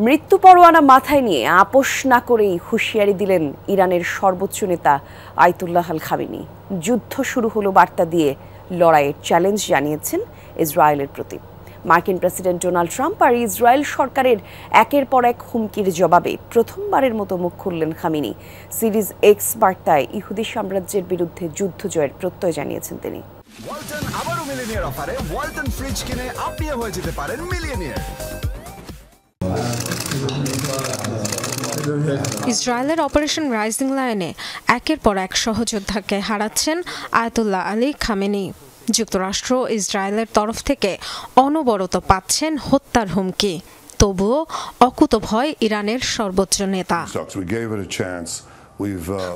মৃত্যু পরোয়ানা মাথায় নিয়ে আপোষ না করেই হুঁশিয়ারি দিলেন ইরানের সর্বোচ্চ নেতা আয়াতুল্লাহ আল খামেনি। যুদ্ধ শুরু হলো বার্তা দিয়ে লড়াইয়ের চ্যালেঞ্জ জানিয়েছেন ইসরায়েলের প্রতি। মার্কিন প্রেসিডেন্ট ডোনাল্ড ট্রাম্প আর ইসরায়েল সরকারের একের পর এক হুমকির জবাবে প্রথমবারের মতো মুখ খুললেন খামেনি। সিরিজ এক্স বার্তায় ইহুদি সাম্রাজ্যের বিরুদ্ধে যুদ্ধ জয়ের প্রত্যয় জানিয়েছেন তিনি। ওয়ালটন আবারো মিলিয়নিয়ার অফারে ওয়ালটন ফ্রিজ কিনে আপনিও হয়ে যেতে পারেন মিলিয়নিয়ার। ইসরায়েলের অপারেশন রাইজিং লায়নে একের পর এক সহযোদ্ধাকে হারাচ্ছেন আয়াতুল্লাহ আলী খামেনি। যুক্তরাষ্ট্র ইসরায়েলের তরফ থেকে অনবরত পাচ্ছেন হত্যার হুমকি, তবুও অকুতভয় ইরানের সর্বোচ্চ নেতা।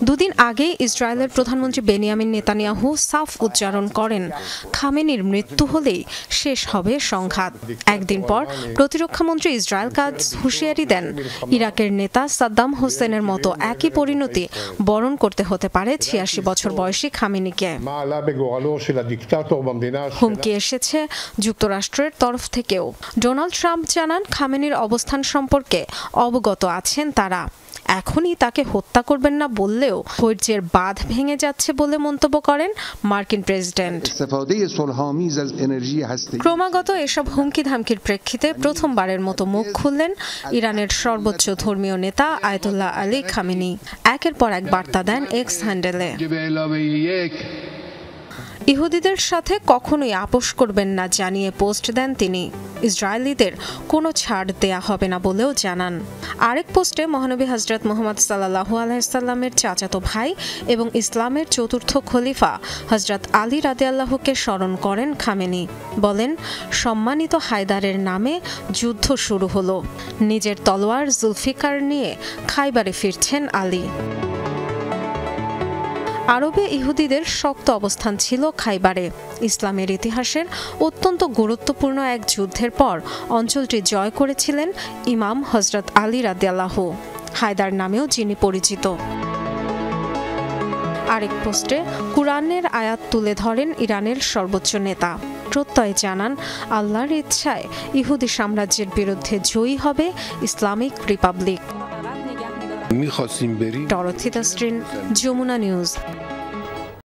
দুদিন আগে ইসরায়েলের প্রধানমন্ত্রী বেনিয়ামিন নেতানিয়াহু সাফ উচ্চারণ করেন, খামেনির মৃত্যু হলেই শেষ হবে সংঘাত। একদিন পর প্রতিরক্ষামন্ত্রী ইসরায়েল কাজ হুঁশিয়ারি দেন, ইরাকের নেতা সাদ্দাম হোসেনের মতো একই পরিণতি বরণ করতে হতে পারে ৮৬ বছর বয়সী খামেনিকে। হুমকি এসেছে যুক্তরাষ্ট্রের তরফ থেকেও। ডোনাল্ড ট্রাম্প জানান, খামেনির অবস্থান সম্পর্কে অবগত আছেন তারা। এখনই তাকে হত্যা করবেন না বললেও ধৈর্যের বাঁধ ভেঙে যাচ্ছে বলে মন্তব্য করেন মার্কিন প্রেসিডেন্ট। ক্রমাগত এসব হুমকি ধামকির প্রেক্ষিতে প্রথমবারের মতো মুখ খুললেন ইরানের সর্বোচ্চ ধর্মীয় নেতা আয়াতুল্লাহ আলী খামেনি। একের পর এক বার্তা দেন এক্স হ্যান্ডেলে। ইহুদিদের সাথে কখনোই আপোষ করবেন না জানিয়ে পোস্ট দেন তিনি। ইসরায়েলিদের কোনো ছাড় দেয়া হবে না বলেও জানান। আরেক পোস্টে মহানবী হযরত মুহাম্মদ সাল্লাল্লাহু আলাইহি সাল্লামের চাচাতো ভাই এবং ইসলামের চতুর্থ খলিফা হযরত আলী রাদিয়াল্লাহুকে স্মরণ করেন খামেনি। বলেন, সম্মানিত হায়দারের নামে যুদ্ধ শুরু হলো। নিজের তলোয়ার জুলফিকার নিয়ে খাইবারে ফিরছেন আলী। আরবে ইহুদিদের শক্ত অবস্থান ছিল খাইবারে। ইসলামের ইতিহাসের অত্যন্ত গুরুত্বপূর্ণ এক যুদ্ধের পর অঞ্চলটি জয় করেছিলেন ইমাম হযরত আলী রাদিয়াল্লাহু, হায়দার নামেও যিনি পরিচিত। আরেক পোস্টে কুরআনের আয়াত তুলে ধরেন ইরানের সর্বোচ্চ নেতা। প্রত্যয় জানান, আল্লাহর ইচ্ছায় ইহুদি সাম্রাজ্যের বিরুদ্ধে জয়ী হবে ইসলামিক রিপাবলিক। ডরথি দাস্ট্রিন, যমুনা নিউজ।